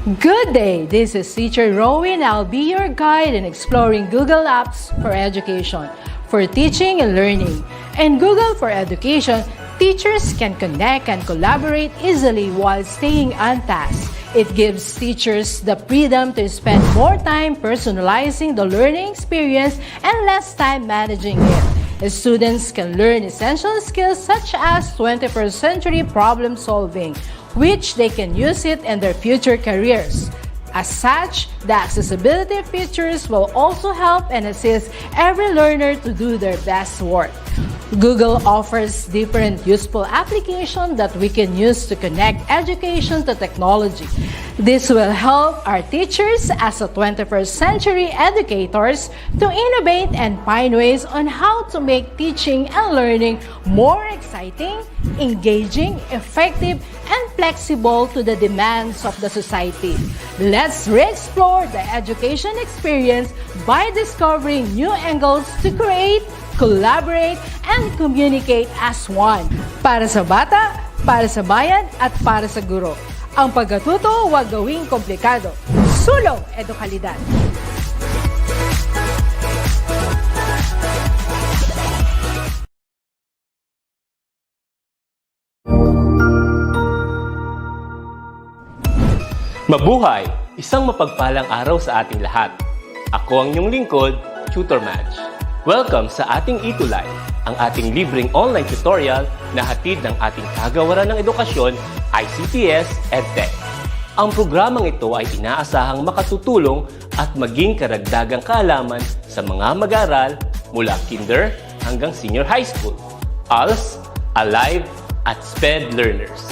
Good day, this is Teacher Rowan. I'll be your guide in exploring Google Apps for Education, for teaching and learning. In Google for Education, teachers can connect and collaborate easily while staying on task. It gives teachers the freedom to spend more time personalizing the learning experience and less time managing it. Students can learn essential skills such as 21st century problem solving, which they can use it in their future careers. As such, the accessibility features will also help and assist every learner to do their best work. Google offers different useful applications that we can use to connect education to technology. This will help our teachers as a 21st century educators to innovate and find ways on how to make teaching and learning more exciting, engaging, effective, and flexible to the demands of the society. Let's re-explore the education experience by discovering new angles to create, collaborate, and communicate as one. Para sa bata, para sa bayan, at para sa guro. Ang pagkatuto huwag gawing komplikado. Sulong edukalidad. Mabuhay! Isang mapagpalang araw sa ating lahat. Ako ang inyong lingkod, Tutor Madge. Welcome sa ating ETUlay, ang ating libreng online tutorial na hatid ng ating kagawaran ng edukasyon, ICTS EdTech. Ang programang ito ay inaasahang makatutulong at maging karagdagang kaalaman sa mga mag-aaral mula kinder hanggang senior high school, ALS, Alive, at SPED learners.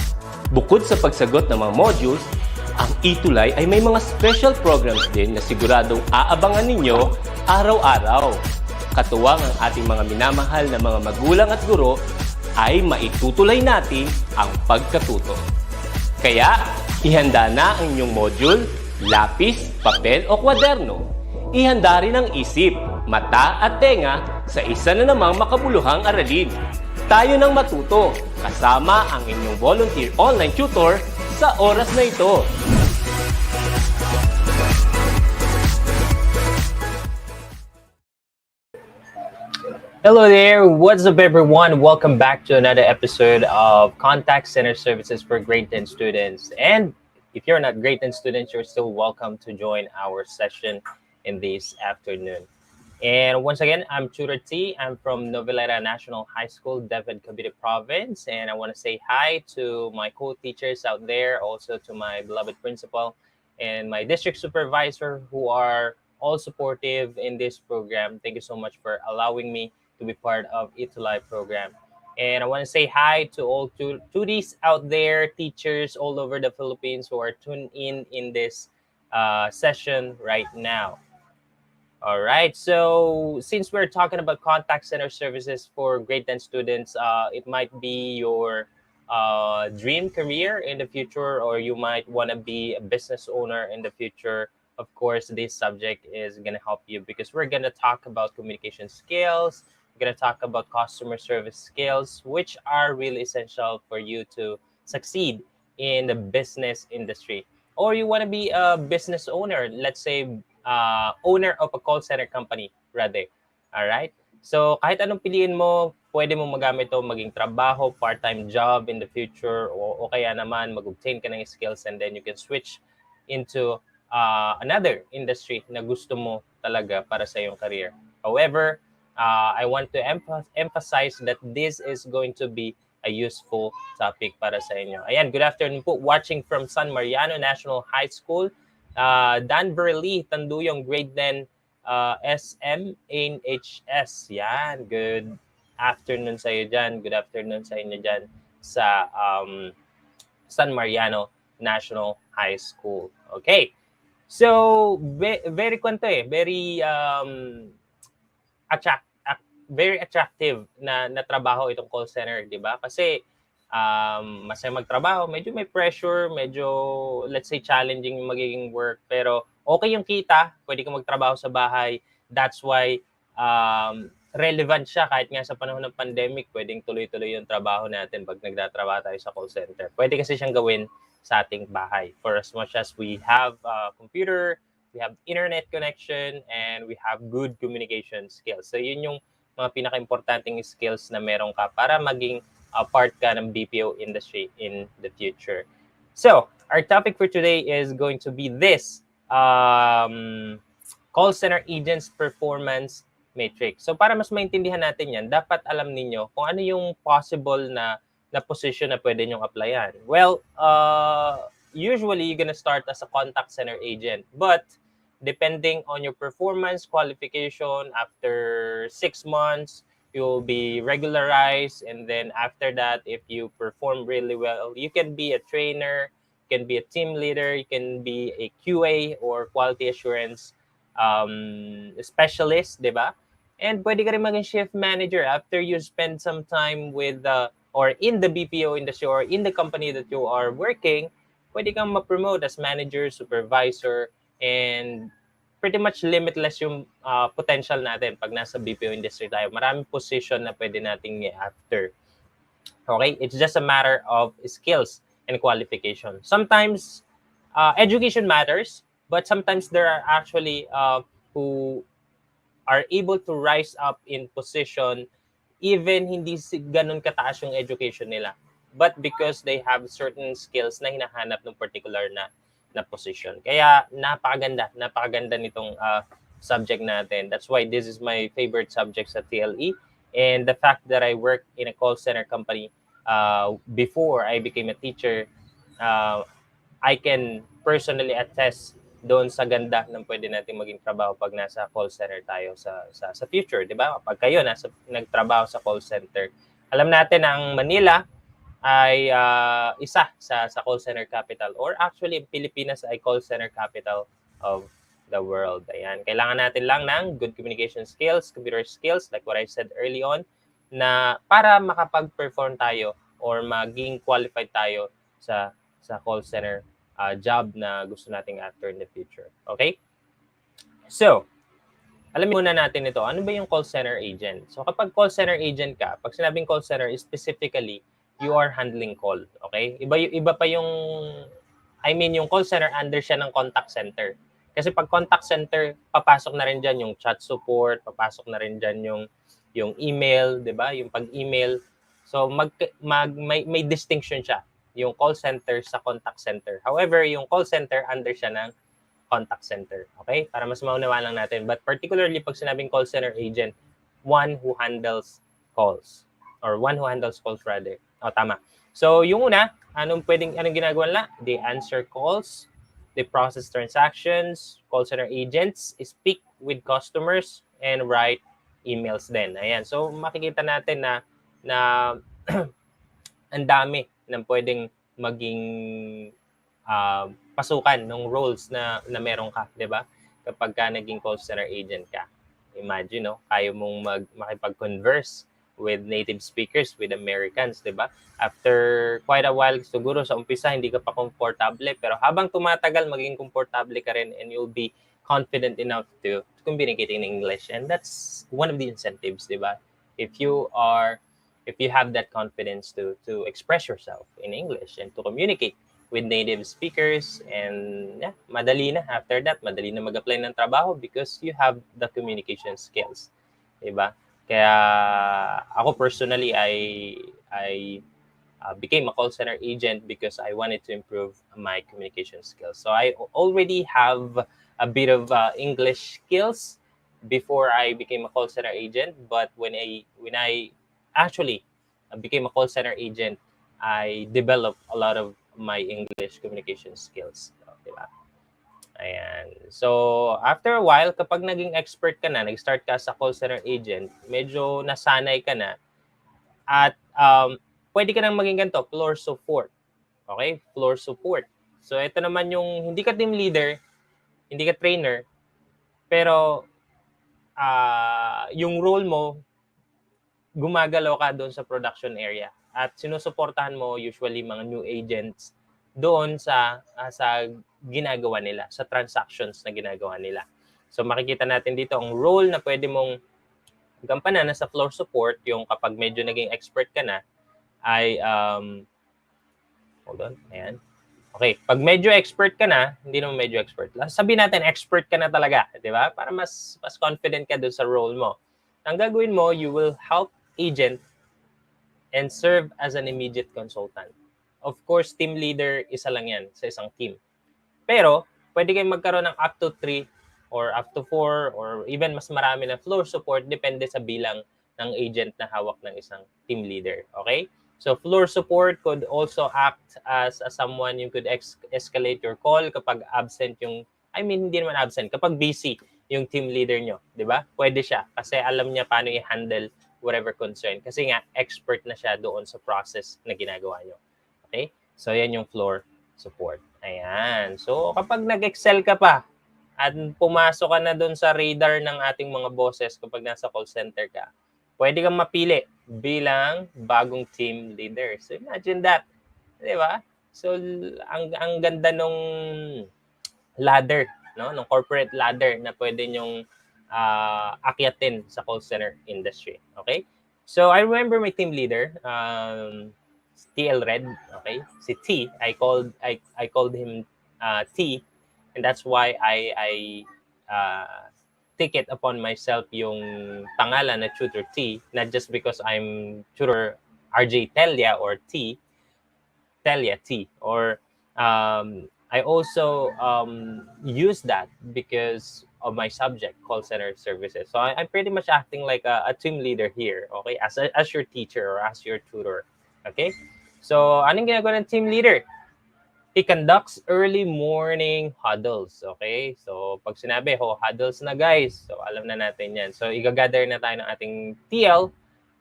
Bukod sa pagsagot ng mga modules, ang ETUlay ay may mga special programs din na siguradong aabangan ninyo araw-araw. Katuwang ang ating mga minamahal na mga magulang at guro ay maitutulay natin ang pagkatuto. Kaya, ihanda na ang inyong module, lapis, papel o kwaderno. Ihanda rin ang isip, mata at tenga sa isa na namang makabuluhang aralin. Tayo nang matuto, kasama ang inyong volunteer online tutor sa oras na ito. Hello there, what's up everyone? Welcome back to another episode of Contact Center Services for Grade 10 students. And if you're not grade 10 students, you're still welcome to join our session in this afternoon. And once again, I'm Tutor T. I'm from Noveleta National High School, DepEd Cavite Province. And I want to say hi to my co-teachers out there, also to my beloved principal and my district supervisor who are all supportive in this program. Thank you so much for allowing me to be part of ETUlay program. And I want to say hi to all tuties out there, teachers all over the Philippines who are tuned in this session right now. All right, so since we're talking about contact center services for grade 10 students, it might be your dream career in the future, or you might want to be a business owner in the future. Of course, this subject is going to help you because we're going to talk about communication skills. We're going to talk about customer service skills, which are really essential for you to succeed in the business industry. Or you want to be a business owner, let's say owner of a call center company, rather. All right? So kahit anong piliin mo, pwede mo magamit ito maging trabaho, part-time job in the future, o kaya naman mag-obtain ka ng skills and then you can switch into another industry na gusto mo talaga para sa iyong career. However, I want to emphasize that this is going to be a useful topic para sa inyo. Ayan, good afternoon po. Watching from San Mariano National High School, Dan Verly, Tanduyong, grade 10, SMNHS. Yan, good afternoon sa iyo dyan. Good afternoon sa inyo dyan sa San Mariano National High School. Okay. So, very very attractive na trabaho itong call center, di ba? Kasi masaya magtrabaho, medyo may pressure, medyo, let's say, challenging yung magiging work, pero okay yung kita, pwede ka magtrabaho sa bahay. That's why relevant siya kahit nga sa panahon ng pandemic, pwedeng tuloy-tuloy yung trabaho natin pag nagtatrabaho tayo sa call center. Pwede kasi siyang gawin sa ating bahay. For as much as we have a computer, we have internet connection, and we have good communication skills. So yun yung mga pinaka-importanting skills na meron ka para maging part ka ng BPO industry in the future. So, our topic for today is going to be this. Call center agents performance matrix. So para mas maintindihan natin yan, dapat alam ninyo kung ano yung possible na position na pwede nyong applyan. Well, usually you're gonna start as a contact center agent, but depending on your performance qualification, after 6 months, you'll be regularized, and then after that, if you perform really well, you can be a trainer, you can be a team leader, you can be a QA or quality assurance specialist, di ba? And pwede ka rin maging shift manager after you spend some time with or in the BPO industry or in the company that you are working, pwede kang ma-promote as manager, supervisor, and pretty much limitless yung potential natin pag nasa BPO industry tayo. Maraming position na pwede nating i-after. Okay? It's just a matter of skills and qualification. Sometimes, education matters, but sometimes there are actually who are able to rise up in position even hindi ganun kataas yung education nila. But because they have certain skills na hinahanap ng particular na position. Kaya napakaganda nitong subject natin. That's why this is my favorite subject sa TLE. And the fact that I work in a call center company before I became a teacher, I can personally attest doon sa ganda ng pwede natin maging trabaho pag nasa call center tayo sa future, di ba? Pag kayo nagtrabaho sa call center, alam natin ang Manila ay isa sa call center capital, or actually Pilipinas ay call center capital of the world. Ayan. Kailangan natin lang ng good communication skills, computer skills, like what I said early on, na para makapag-perform tayo or maging qualified tayo sa call center job na gusto nating after in the future. Okay? So, alamin muna natin ito. Ano ba yung call center agent? So, kapag call center agent ka, pag sinabing call center, specifically, you are handling call. Okay? Iba pa yung, yung call center, under siya ng contact center. Kasi pag contact center, papasok na rin dyan yung chat support, papasok na rin dyan yung email, di ba? Yung pag-email. So, may distinction siya, yung call center sa contact center. However, yung call center, under siya ng contact center. Okay? Para mas maunawaan lang natin. But particularly, pag sinabing call center agent, one who handles calls. Or one who handles calls rather. O, tama. So, yung una, anong ginagawa nila? They answer calls, they process transactions, call center agents speak with customers, and write emails din. Ayan. So, makikita natin na ang dami ng pwedeng maging pasukan ng roles na meron ka, 'di ba? Kapag ka naging call center agent ka. Imagine, no, kaya mong makipag-converse with native speakers, with Americans, 'di ba? After quite a while, siguro sa umpisa hindi ka pa komportable, pero habang tumatagal magiging komportable ka rin, and you'll be confident enough to communicate in English. And that's one of the incentives, 'di ba? If you have that confidence to express yourself in English and to communicate with native speakers, and madali na. After that, madali na mag-apply ng trabaho because you have the communication skills. Diba? Kaya ako personally, I became a call center agent because I wanted to improve my communication skills. So I already have a bit of English skills before I became a call center agent, but when I actually became a call center agent, I developed a lot of my English communication skills. Diba? Ayan. So, after a while, kapag naging expert ka na, nag-start ka sa call center agent, medyo nasanay ka na, at pwede ka nang maging ganito, floor support. Okay? Floor support. So, ito naman yung hindi ka team leader, hindi ka trainer, pero yung role mo, gumagalaw ka doon sa production area at sinusuportahan mo usually mga new agents doon sa ginagawa nila, sa transactions na ginagawa nila. So makikita natin dito ang role na pwede mong gampanan na sa floor support, yung kapag medyo naging expert ka na ay hold on, ayan. Okay, pag medyo expert ka na, hindi naman medyo expert. Sabihin natin, expert ka na talaga, di ba? Para mas confident ka doon sa role mo. Ang gagawin mo, you will help agent and serve as an immediate consultant. Of course, team leader, isa lang yan sa isang team. Pero, pwede kayong magkaroon ng up to 3 or up to 4 or even mas marami na floor support depende sa bilang ng agent na hawak ng isang team leader. Okay? So, floor support could also act as someone you could escalate your call kapag absent yung, hindi naman absent, kapag busy yung team leader nyo. Di ba? Pwede siya kasi alam niya paano i-handle whatever concern. Kasi nga, expert na siya doon sa process na ginagawa nyo. Okay? So, yan yung floor support. Ayan. So, kapag nag-excel ka pa at pumasok ka na doon sa radar ng ating mga bosses kapag nasa call center ka, pwede kang mapili bilang bagong team leader. So, imagine that. Di ba? So, ang ganda nung ladder, no? Nung corporate ladder na pwede nyong akyatin sa call center industry. Okay? So, I remember my team leader, TL Red, okay? Si T, I called him T, and that's why I take it upon myself yung pangalan na Tutor T, not just because I'm Tutor RJ Telia or Telia T, or I also use that because of my subject, call center services. So I'm pretty much acting like a team leader here, okay, as your teacher or as your tutor, okay? So, anong ginagawa ng team leader? He conducts early morning huddles, okay? So, pag sinabi, huddles na guys. So, alam na natin yan. So, i-gather na tayo ng ating TL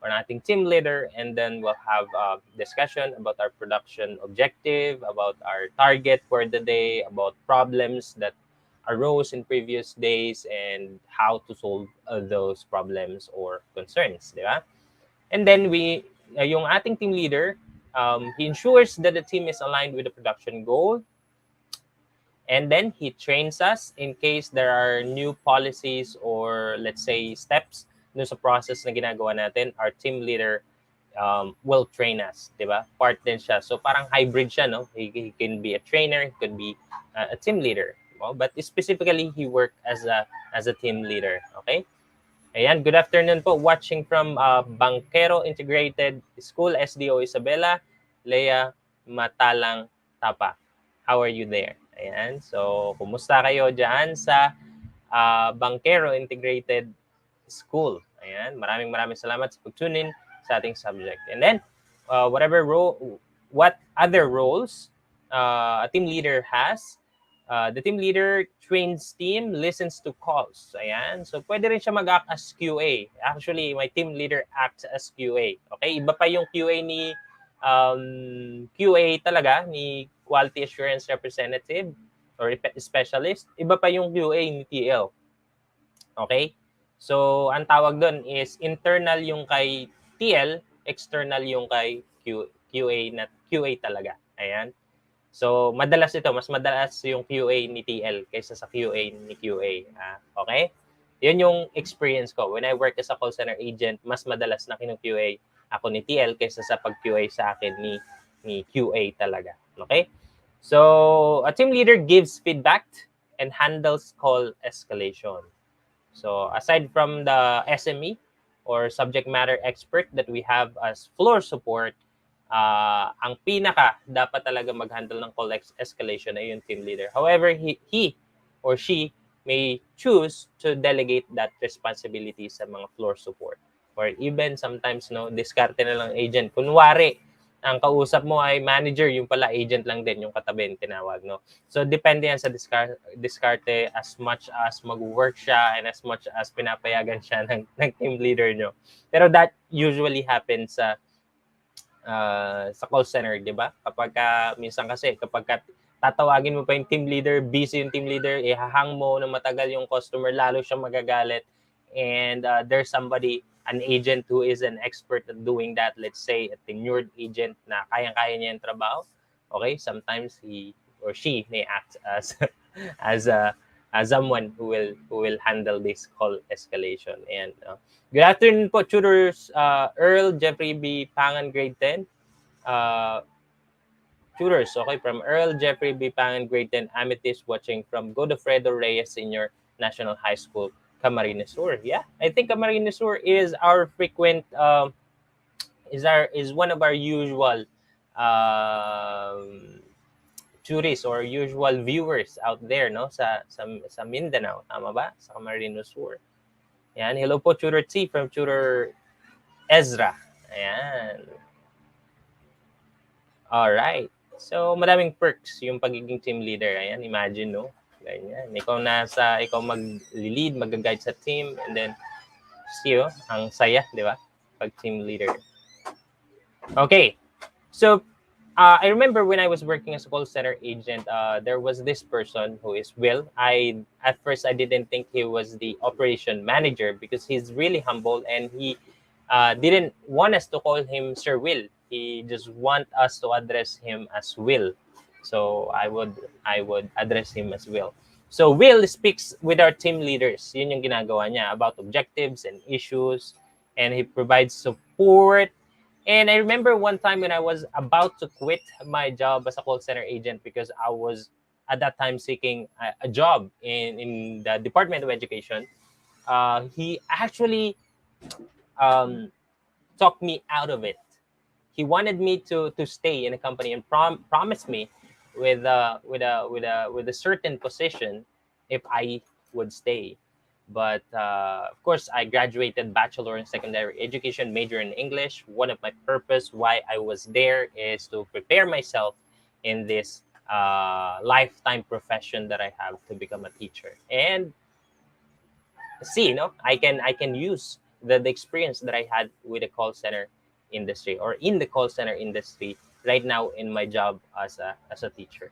or ng ating team leader, and then we'll have a discussion about our production objective, about our target for the day, about problems that arose in previous days, and how to solve those problems or concerns, di ba? And then yung ating team leader, he ensures that the team is aligned with the production goal. And then he trains us in case there are new policies or let's say steps dun sa process na ginagawa natin. Our team leader will train us, di ba? Part din siya. So parang hybrid siya, no? He can be a trainer, he could be a team leader. Well, but specifically, he worked as a team leader, okay? Ayan, good afternoon po. Watching from Bangkero Integrated School, SDO Isabela, Leia Matalang Tapa. How are you there? Ayan, so kumusta kayo dyan sa Bangkero Integrated School? Ayan, maraming salamat sa pag-tune in sa ating subject. And then, what other roles a team leader has, the team leader trains team, listens to calls. Ayan. So, pwede rin siya mag-act as QA. Actually, my team leader acts as QA. Okay? Iba pa yung QA ni QA talaga, ni Quality Assurance Representative or Specialist. Iba pa yung QA ni TL. Okay? So, ang tawag doon is internal yung kay TL, external yung kay QA na QA talaga. Ayan. So, mas madalas yung QA ni TL kaysa sa QA ni QA. Okay? Yun yung experience ko. When I work as a call center agent, mas madalas na kinu-QA ako ni TL kaysa sa pag-QA sa akin ni QA talaga. Okay? So, a team leader gives feedback and handles call escalation. So, aside from the SME or subject matter expert that we have as floor support, ang pinaka dapat talaga mag-handle ng call escalation ay yung team leader. However, he or she may choose to delegate that responsibility sa mga floor support. Or even sometimes, no, diskarte na lang agent. Kunwari, ang kausap mo ay manager, yung pala agent lang din, yung katabi tinawag, no? So, depende yan sa diskarte as much as mag-work siya and as much as pinapayagan siya ng team leader nyo. Pero that usually happens sa call center, di ba? Kapag minsan kasi, kapag tatawagin mo pa yung team leader, busy yung team leader, ihahang mo na matagal yung customer, lalo siyang magagalit. And there's somebody, an agent who is an expert at doing that, let's say a tenured agent na kayang-kaya niya yung trabaho. Okay? Sometimes he or she may act as someone who will handle this call escalation. And good afternoon po, tutors Earl Jeffrey B. Pangan, grade 10. tutors. Okay, from Earl, Jeffrey B. Pangan, grade 10, Amethyst, watching from Godofredo Reyes Senior National High School, Camarines Sur. Yeah, I think Camarines Sur is our frequent is one of our usual um, tourists or usual viewers out there, no, sa Mindanao, tama ba? Sa Camarines Sur. Yan, hello po Tutor T from Tutor Ezra. Ayan. All right. So, madaming perks yung pagiging team leader. Ayan, imagine, no? Ganyan. Ikaw mag-lead, mag-guide sa team, and then, see, oh, ang saya, di ba? Pag team leader. Okay. So, I remember when I was working as a call center agent, there was this person who is Will. At first I didn't think he was the operation manager because he's really humble and he didn't want us to call him Sir Will. He just want us to address him as Will. So I would address him as Will. So Will speaks with our team leaders. Yun yung ginagawa niya about objectives and issues, and he provides support. And I remember one time when I was about to quit my job as a call center agent because I was at that time seeking a job in the Department of Education. He actually talked me out of it. He wanted me to stay in a company and promised me with a certain position if I would stay. But of course, I graduated bachelor in secondary education, major in English. One of my purpose why I was there is to prepare myself in this lifetime profession that I have to become a teacher. And see, I can use the experience that I had with the call center industry or in the call center industry right now in my job as a teacher.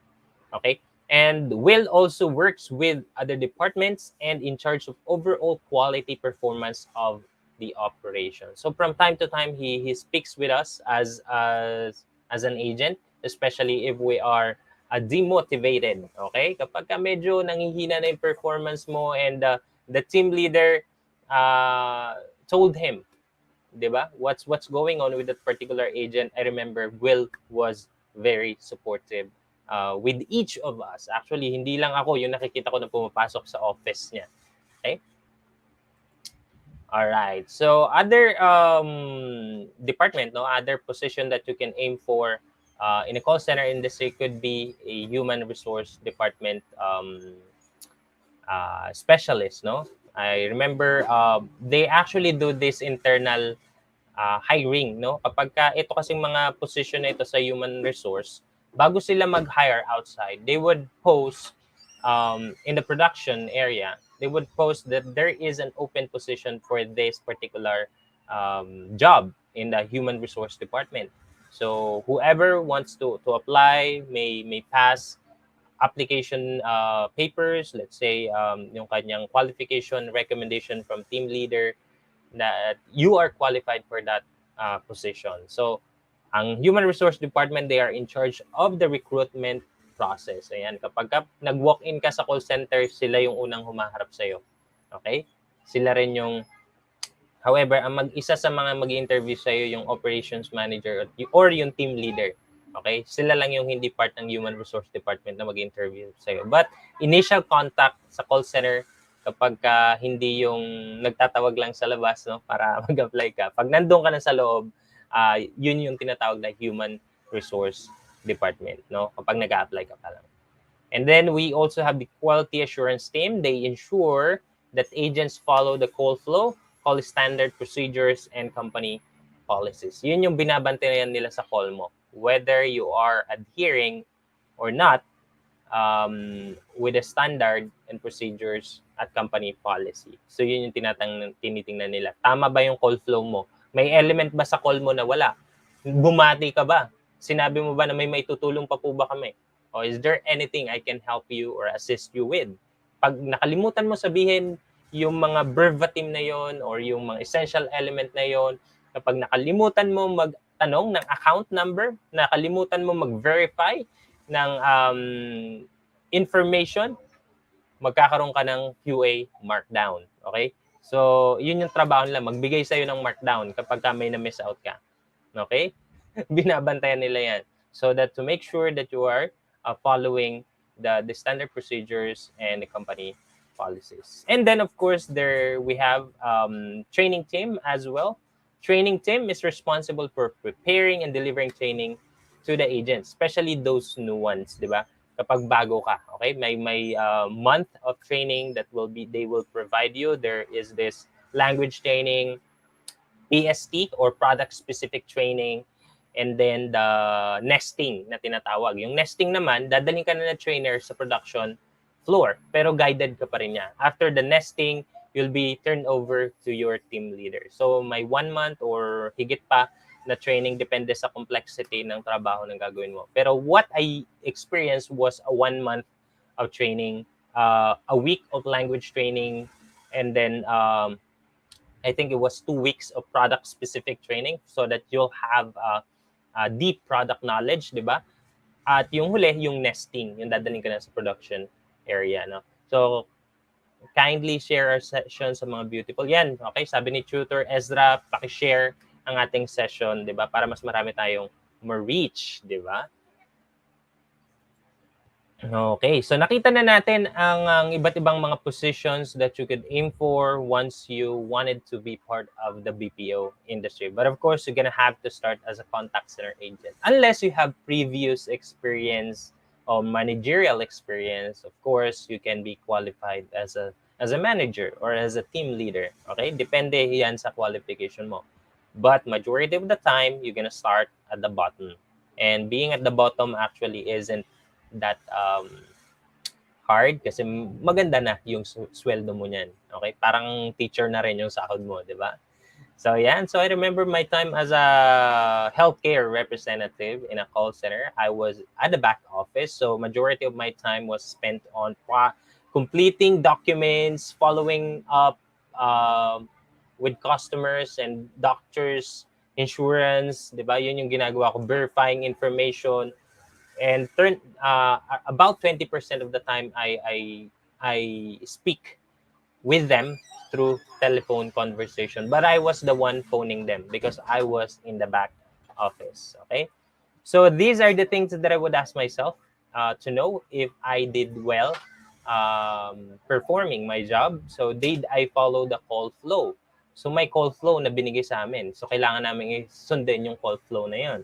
Okay. And Will also works with other departments and in charge of overall quality performance of the operation. So from time to time, he speaks with us as an agent, especially if we are demotivated. Okay, kapag medyo nangihina na yung performance mo and the team leader told him, diba, what's going on with that particular agent. I remember Will was very supportive with each of us. Actually, hindi lang ako yung nakikita ko na pumapasok sa office niya. Okay? All right. So, other department, other position that you can aim for in a call center industry could be a human resource department specialist, no? I remember they actually do this internal hiring, no? Kapag ito kasing mga position na ito sa human resource, bago sila mag-hire outside, they would post in the production area, they would post that there is an open position for this particular job in the human resource department. So whoever wants to apply may pass application papers, let's say yung kanyang qualification recommendation from team leader that you are qualified for that position. So ang human resource department, they are in charge of the recruitment process. Ayan, kapag nag-walk-in ka sa call center, sila yung unang humaharap sa'yo. Okay? Sila rin yung, however, ang isa sa mga mag-interview sa'yo, yung operations manager or yung team leader. Okay? Sila lang yung hindi part ng human resource department na mag-interview sa'yo. But initial contact sa call center, kapag hindi yung nagtatawag lang sa labas, no, para mag-apply ka. Pag nandun ka na sa loob, yun yung tinatawag na human resource department, no, kapag nag-apply ka pa lang. And then we also have the quality assurance team. They ensure that agents follow the call flow, call standard procedures, and company policies. Yun yung binabantayan nila sa call mo, whether you are adhering or not with the standard and procedures at company policy. So yun yung tinitingnan nila. Tama ba yung call flow mo? May element ba sa call mo na wala? Bumati ka ba? Sinabi mo ba na may tutulong pa po ba kami? O is there anything I can help you or assist you with? Pag nakalimutan mo sabihin yung mga verbatim na yon or yung mga essential element na yon, kapag nakalimutan mo magtanong ng account number, nakalimutan mo mag-verify ng information, magkakaroon ka ng QA markdown. Okay? So, yun yung trabaho nila. Magbigay sa'yo ng markdown kapag may na-miss out ka. Okay? Binabantayan nila yan. so that to make sure that you are following the standard procedures and the company policies. And then of course there we have training team as well. Training team is responsible for preparing and delivering training to the agents, especially those new ones, di ba? Kapag bago ka, okay? May month of training that they will provide you. There is this language training, PST or product specific training, and then the nesting na tinatawag. Yung nesting naman, dadaling ka na trainer sa production floor, pero guided ka pa rin niya. After the nesting, you'll be turned over to your team leader. So may 1 month or higit pa na training, depende sa complexity ng trabaho ng gagawin mo. Pero what I experienced was a 1 month of training, a week of language training, and then I think it was 2 weeks of product specific training so that you'll have deep product knowledge, di ba? At yung huli, yung nesting, yung dadaling ka na sa production area, no? So, kindly share our session sa mga beautiful. Yan, okay? Sabi ni Tutor Ezra, paki-share ang ating session, di ba? Para mas marami tayong ma-reach, di ba? Okay, so nakita na natin ang iba't ibang mga positions that you could aim for once you wanted to be part of the BPO industry. But of course, you're gonna have to start as a contact center agent. Unless you have previous experience or managerial experience, of course, you can be qualified as a manager or as a team leader. Okay, depende yan sa qualification mo. But majority of the time, you're gonna start at the bottom. And being at the bottom actually isn't that hard kasi maganda na yung sweldo mo niyan. Okay? Parang teacher na rin yung sahod mo, di ba? So, yan. So, I remember my time as a healthcare representative in a call center. I was at the back office. So, majority of my time was spent on completing documents, following up with customers and doctors, insurance, di ba? Yun yung ginagawa ko, verifying information. And about 20% of the time, I speak with them through telephone conversation. But I was the one phoning them because I was in the back office. Okay, so these are the things that I would ask myself to know if I did well performing my job. So did I follow the call flow? So may call flow na binigay sa amin. So kailangan namin sundin yung call flow na yun.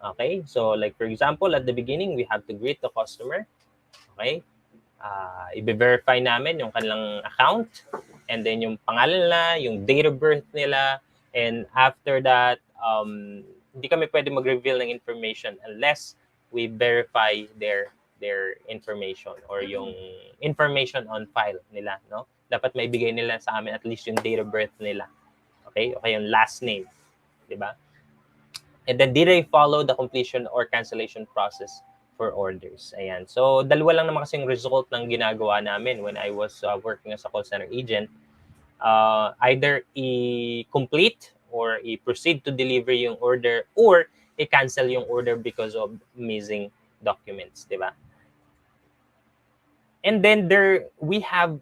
Okay, so like for example, at the beginning, we have to greet the customer. Okay, i-verify namin yung kanilang account, and then yung pangalan nila, yung date of birth nila, and after that, hindi kami pwede mag-reveal ng information unless we verify their information or yung information on file nila, no? Dapat may bigay nila sa amin at least yung date of birth nila. Okay, okay, yung last name, di ba? And then, did I follow the completion or cancellation process for orders? Ayan. So, dalawa lang naman kasing result ng ginagawa namin when I was working as a call center agent. Either i-complete or i-proceed to deliver yung order or i-cancel yung order because of missing documents, di ba? And then, we have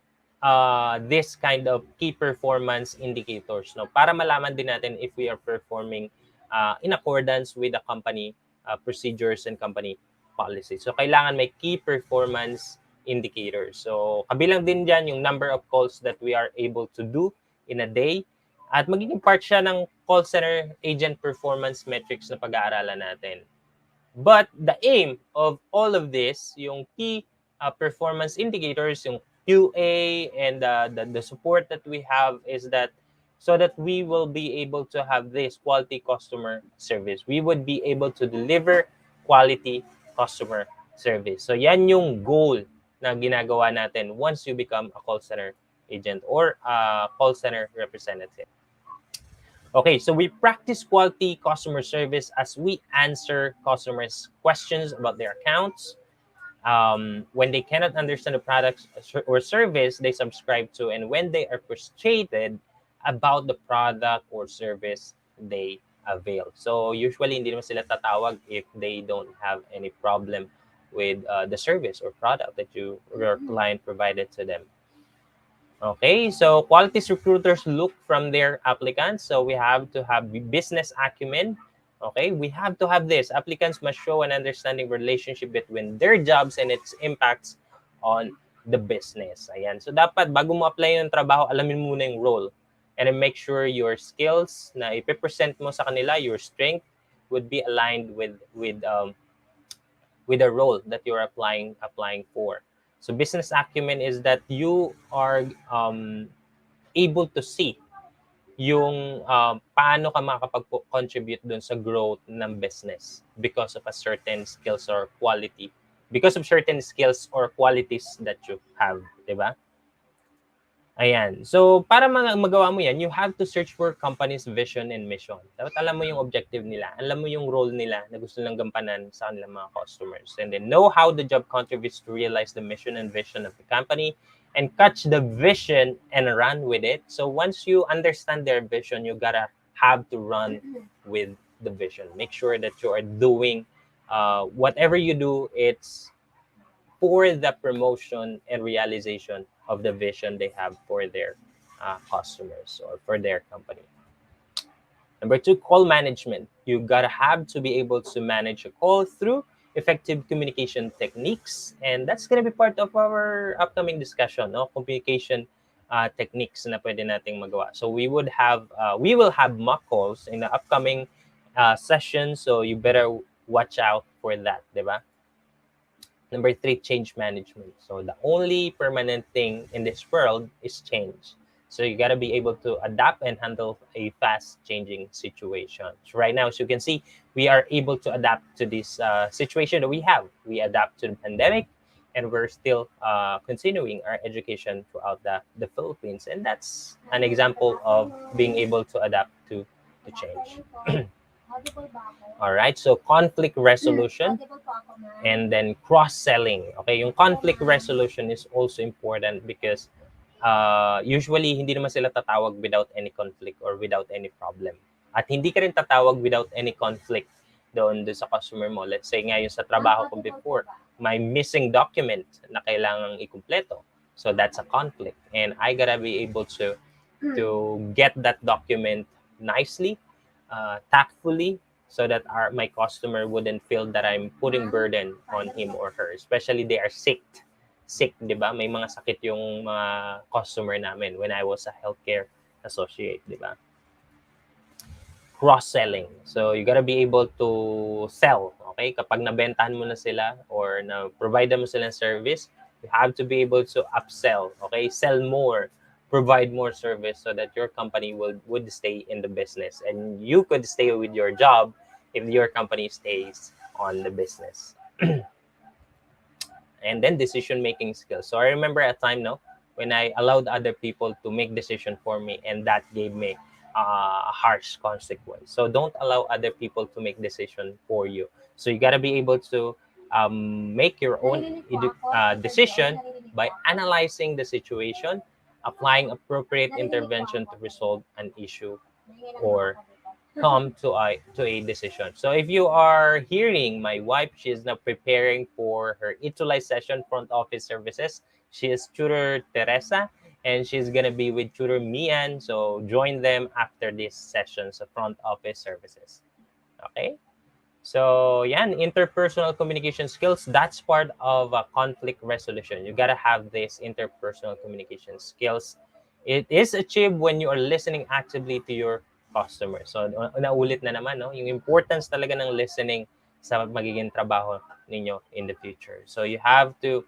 this kind of key performance indicators, no? Para malaman din natin if we are performing in accordance with the company procedures and company policies. So, kailangan may key performance indicators. So, kabilang din dyan yung number of calls that we are able to do in a day. At magiging part siya ng call center agent performance metrics na pag-aaralan natin. But the aim of all of this, yung key performance indicators, yung QA and the support that we have is that so that we will be able to have this quality customer service. We would be able to deliver quality customer service. So yan yung goal na ginagawa natin once you become a call center agent or a call center representative. Okay, so we practice quality customer service as we answer customers' questions about their accounts. When they cannot understand the product or service they subscribe to, and when they are frustrated about the product or service they avail. So usually hindi naman sila tatawag if they don't have any problem with the service or product that your client provided to them. Okay, so quality recruiters look from their applicants. So we have to have business acumen. Okay, we have to have this. Applicants must show an understanding relationship between their jobs and its impacts on the business. Ayan. So dapat bago mo apply yung trabaho, alamin mo muna yung role. And then make sure your skills na ipipresent mo sa kanila, your strength would be aligned with the role that you're applying for. So business acumen is that you are able to see yung paano ka makakapag-contribute dun sa growth ng business because of a certain skills or quality, because of certain skills or qualities that you have, di ba? Ayan. So, para magawa mo yan, you have to search for company's vision and mission. Dapat alam mo yung objective nila. Alam mo yung role nila na gusto nilang gampanan sa kanilang mga customers. And then know how the job contributes to realize the mission and vision of the company and catch the vision and run with it. So, once you understand their vision, you gotta have to run with the vision. Make sure that you are doing whatever you do, it's for the promotion and realization of the vision they have for their customers or for their company. Number 2, call management. You gotta have to be able to manage a call through effective communication techniques, and that's gonna be part of our upcoming discussion, no? Communication techniques na pwede nating magawa. So we will have mock calls in the upcoming session, so you better watch out for that, diba? Number 3, change management. So the only permanent thing in this world is change. So you got to be able to adapt and handle a fast changing situation. So right now, as you can see, we are able to adapt to this situation that we have. We adapt to the pandemic, and we're still continuing our education throughout the Philippines. And that's an example of being able to adapt to change. All right, so conflict resolution and then cross-selling. Okay, yung conflict resolution is also important because usually hindi naman sila tatawag without any conflict or without any problem. At hindi ka rin tatawag without any conflict doon sa customer mo. Let's say nga yung sa trabaho ko before, may missing document na kailangang ikumpleto. So that's a conflict. And I gotta be able to get that document nicely, tactfully, so that my customer wouldn't feel that I'm putting burden on him or her. Especially they are sick, di ba? May mga sakit yung mga customer namin when I was a healthcare associate, di ba? Cross-selling. So you gotta be able to sell, okay? Kapag nabentahan mo na sila or na-provide mo sila ng service, you have to be able to upsell, okay? Sell more, provide more service so that your company would stay in the business and you could stay with your job if your company stays on the business. And then decision-making skills. So I remember a time when I allowed other people to make decision for me, and that gave me a harsh consequence. So don't allow other people to make decision for you. So you gotta be able to make your own decision by analyzing the situation, applying appropriate intervention to resolve an issue or come to a decision. So if you are hearing my wife, she is now preparing for her ETUlay session front office services. She is tutor Teresa, and she's gonna be with tutor Mian. So join them after this session sa front office services. Okay. So yan, interpersonal communication skills, that's part of conflict resolution. You gotta have this interpersonal communication skills. It is achieved when you are listening actively to your customer. So naulit na naman, yung importance talaga ng listening sa magiging trabaho ninyo in the future. So you have to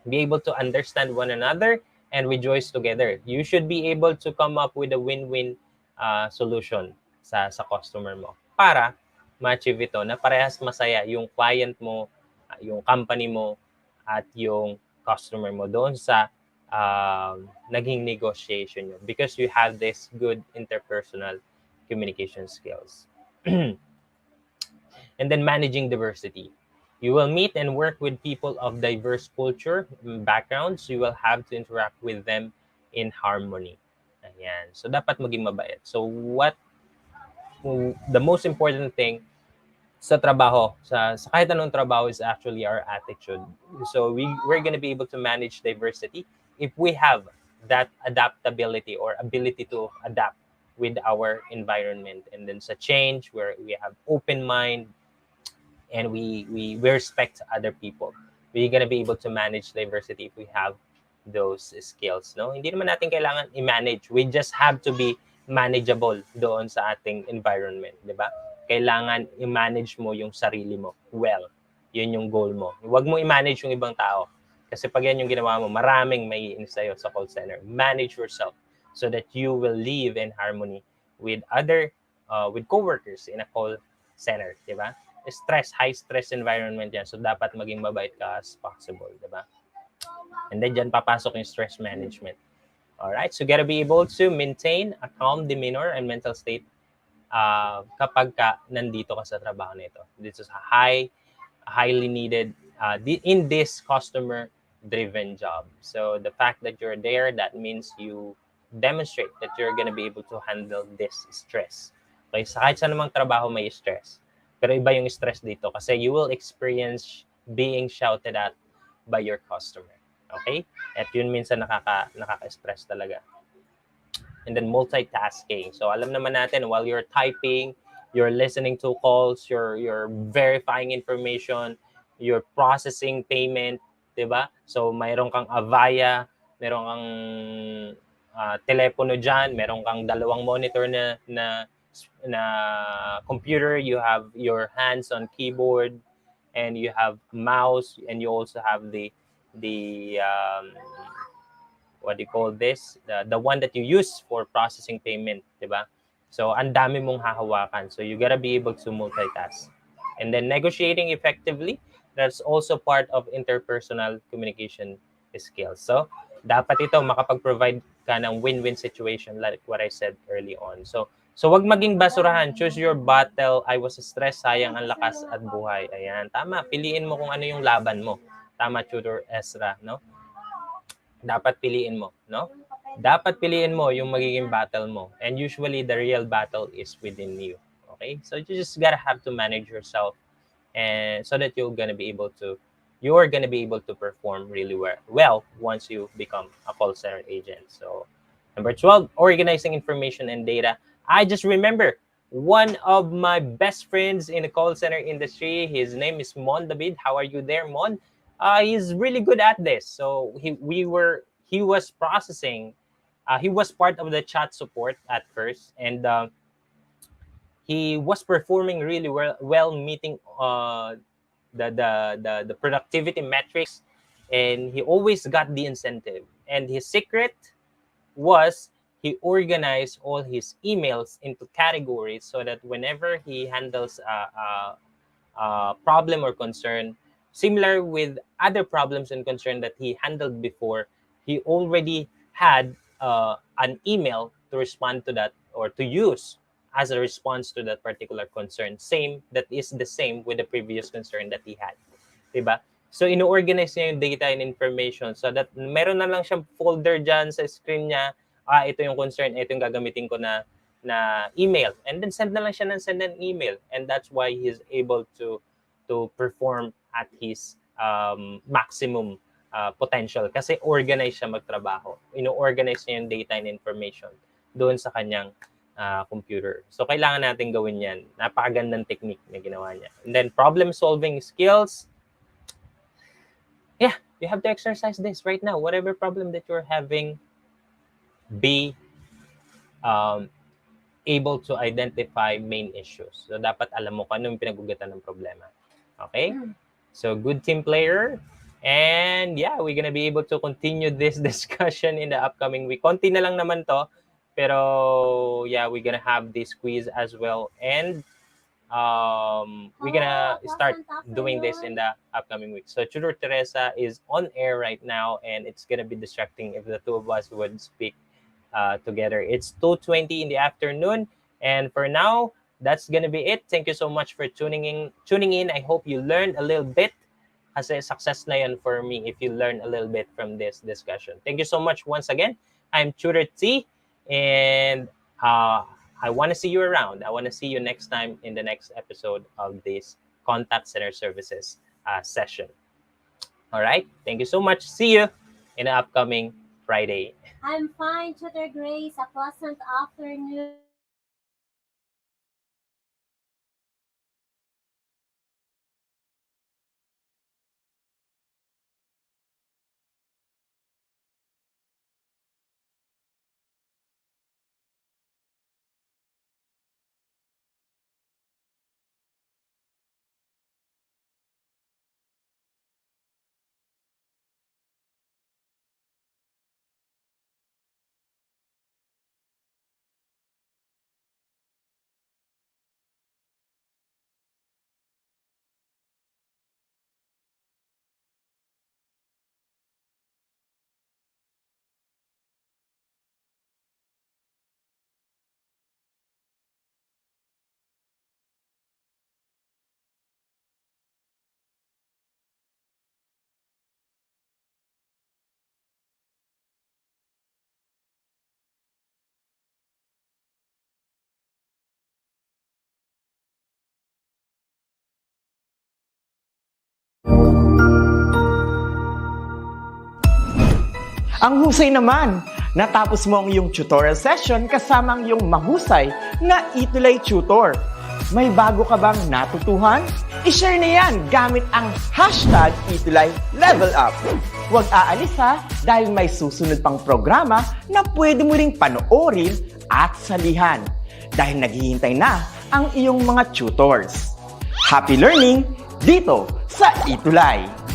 be able to understand one another and rejoice together. You should be able to come up with a win-win solution sa customer mo para ma-achieve ito na parehas masaya yung client mo, yung company mo, at yung customer mo doon sa naging negotiation nyo because you have this good interpersonal communication skills. And then managing diversity. You will meet and work with people of diverse culture, backgrounds. You will have to interact with them in harmony. Ayan. So dapat maging mabait. So the most important thing sa trabaho, sa kahit anong trabaho is actually our attitude. So we're going to be able to manage diversity if we have that adaptability or ability to adapt with our environment. And then sa change, where we have open mind and we respect other people. We're gonna be able to manage diversity if we have those skills, no? Hindi naman natin kailangan i-manage. We just have to be manageable doon sa ating environment, di ba? Kailangan i-manage mo yung sarili mo well. Yun yung goal mo. Huwag mo i-manage yung ibang tao. Kasi pag yan yung ginawa mo, maraming may iinis sa'yo sa call center. Manage yourself so that you will live in harmony with with coworkers in a call center, di ba? High stress environment yan. So, dapat maging mabait ka as possible, di ba? And then, dyan papasok yung stress management. Alright? So, you gotta be able to maintain a calm demeanor and mental state kapag nandito ka sa trabaho nito. This is a highly needed in this customer-driven job. So, the fact that you're there, that means you demonstrate that you're gonna be able to handle this stress. Okay? Sa kahit sa namang trabaho may stress. Pero iba yung stress dito kasi you will experience being shouted at by your customer. Okay? At yun minsan nakaka-stress talaga. And then multitasking. So alam naman natin, while you're typing, you're listening to calls, you're verifying information, you're processing payment, 'di ba? So mayroon kang Avaya, mayroon kang telepono diyan, mayroon kang dalawang monitor na computer, you have your hands on keyboard, and you have mouse, and you also have the what do you call this, the one that you use for processing payment, diba? So ang dami mong hahawakan, so you gotta be able to multitask. And then negotiating effectively, that's also part of interpersonal communication skills. So dapat ito makapag-provide ka ng win-win situation like what I said early on. So wag maging basurahan. Choose your battle. I was stressed, sayang ang lakas at buhay. Ayan, tama. Piliin mo kung ano yung laban mo. Tama, Tutor Ezra, no? Dapat piliin mo, no? Dapat piliin mo yung magiging battle mo. And usually the real battle is within you. Okay? So you just gotta have to manage yourself, and so that you're gonna be able to perform really well once you become a call center agent. So number 12, organizing information and data. I just remember one of my best friends in the call center industry. His name is Mon David. How are you there, Mon? He's really good at this. So he was processing. He was part of the chat support at first, and he was performing really well meeting the productivity metrics, and he always got the incentive. And his secret was he organized all his emails into categories so that whenever he handles a problem or concern, similar with other problems and concern that he handled before, he already had an email to respond to that or to use as a response to that particular concern. That is the same with the previous concern that he had. Diba? So, ino-organize niya yung data and information so that meron na lang siyang folder dyan sa screen niya. Ito yung concern, ito yung gagamitin ko na email. And then send na lang siya send an email. And that's why he's able to perform at his maximum potential. Kasi organize siya magtrabaho. Ino-organize niya yung data and information doon sa kanyang computer. So, kailangan natin gawin yan. Napakagandang technique na ginawa niya. And then, problem-solving skills. Yeah, you have to exercise this right now. Whatever problem that you're having, be able to identify main issues. So, dapat alam mo kung ano yung pinagugatan ng problema. Okay? So, good team player. And yeah, we're gonna be able to continue this discussion in the upcoming week. Konti na lang naman to. Pero yeah, we're gonna have this quiz as well. And we're gonna start doing this in the upcoming week. So Tutor Teresa is on air right now, and it's gonna be distracting if the two of us would speak together. It's 2:20 in the afternoon, and for now, that's gonna be it. Thank you so much for tuning in. I hope you learned a little bit. Kasi success na yan for me if you learn a little bit from this discussion. Thank you so much once again. I'm Tutor T, and I want to see you around. I want to see you next time in the next episode of this Contact Center Services session. All right? Thank you so much. See you in the upcoming Friday. I'm fine, Tutor Grace. A pleasant afternoon. Ang husay naman! Natapos mo ang iyong tutorial session kasama ang iyong mahusay na ETUlay tutor. May bago ka bang natutuhan? I-share na yan gamit ang hashtag ETUlay Level Up. Huwag aalis ha, dahil may susunod pang programa na pwede mo ring panoorin at salihan. Dahil naghihintay na ang iyong mga tutors. Happy learning dito sa ETUlay!